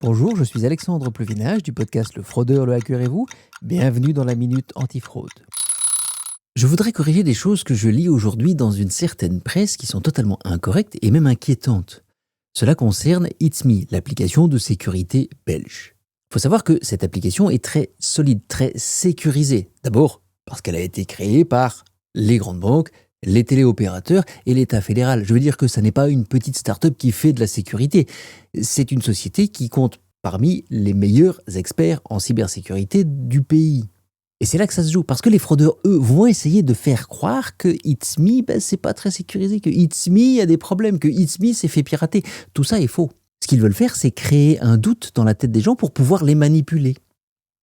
Bonjour, je suis Alexandre Pleuvinage du podcast Le Fraudeur, le hacker et vous. Bienvenue dans la Minute Antifraude. Je voudrais corriger des choses que je lis aujourd'hui dans une certaine presse qui sont totalement incorrectes et même inquiétantes. Cela concerne It's Me, l'application de sécurité belge. Il faut savoir que cette application est très solide, très sécurisée. D'abord parce qu'elle a été créée par les grandes banques, les téléopérateurs et l'État fédéral. Je veux dire que ça n'est pas une petite start-up qui fait de la sécurité. C'est une société qui compte parmi les meilleurs experts en cybersécurité du pays. Et c'est là que ça se joue, parce que les fraudeurs, eux, vont essayer de faire croire que It's Me, c'est pas très sécurisé, que It's Me a des problèmes, que It's Me s'est fait pirater. Tout ça est faux. Ce qu'ils veulent faire, c'est créer un doute dans la tête des gens pour pouvoir les manipuler.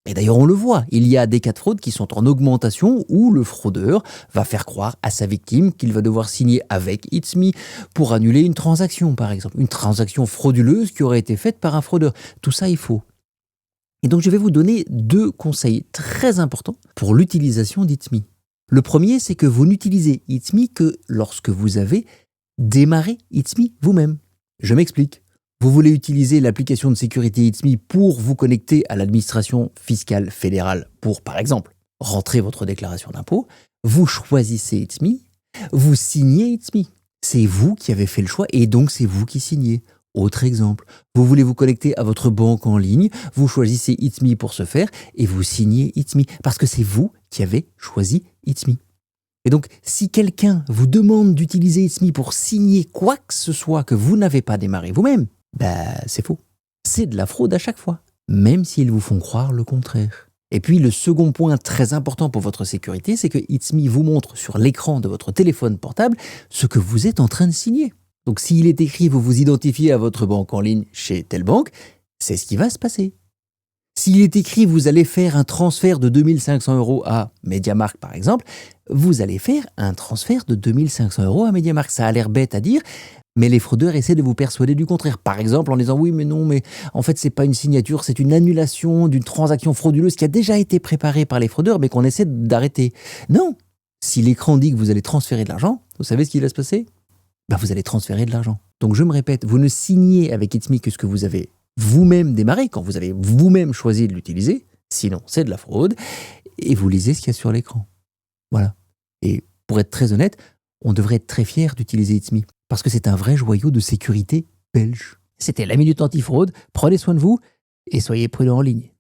Et d'ailleurs, on le voit, il y a des cas de fraude qui sont en augmentation où le fraudeur va faire croire à sa victime qu'il va devoir signer avec It's Me pour annuler une transaction, par exemple. Une transaction frauduleuse qui aurait été faite par un fraudeur. Tout ça est faux. Et donc, je vais vous donner 2 conseils très importants pour l'utilisation d'It's Me. Le premier, c'est que vous n'utilisez It's Me que lorsque vous avez démarré It's Me vous-même. Je m'explique. Vous voulez utiliser l'application de sécurité It's Me pour vous connecter à l'administration fiscale fédérale pour, par exemple, rentrer votre déclaration d'impôt. Vous choisissez It's Me, vous signez It's Me. C'est vous qui avez fait le choix et donc c'est vous qui signez. Autre exemple, vous voulez vous connecter à votre banque en ligne, vous choisissez It's Me pour ce faire et vous signez It's Me parce que c'est vous qui avez choisi It's Me. Et donc, si quelqu'un vous demande d'utiliser It's Me pour signer quoi que ce soit que vous n'avez pas démarré vous-même, c'est faux. C'est de la fraude à chaque fois, même s'ils vous font croire le contraire. Et puis, le second point très important pour votre sécurité, c'est que It's Me vous montre sur l'écran de votre téléphone portable ce que vous êtes en train de signer. Donc, s'il est écrit « Vous vous identifiez à votre banque en ligne chez telle banque », c'est ce qui va se passer. S'il est écrit « Vous allez faire un transfert de 2500 € à MediaMarkt » par exemple, vous allez faire un transfert de 2500 € à MediaMarkt. Ça a l'air bête à dire, mais les fraudeurs essaient de vous persuader du contraire. Par exemple, en disant « Oui, mais non, mais en fait, c'est pas une signature, c'est une annulation d'une transaction frauduleuse qui a déjà été préparée par les fraudeurs, mais qu'on essaie d'arrêter. » Non. Si l'écran dit que vous allez transférer de l'argent, vous savez ce qui va se passer ? Vous allez transférer de l'argent. Donc, je me répète, vous ne signez avec It's Me que ce que vous avez vous-même démarré, quand vous avez vous-même choisi de l'utiliser, sinon c'est de la fraude, et vous lisez ce qu'il y a sur l'écran. Voilà. Et pour être très honnête, on devrait être très fier d'utiliser It's Me, parce que c'est un vrai joyau de sécurité belge. C'était la Minute Antifraude, prenez soin de vous, et soyez prudents en ligne.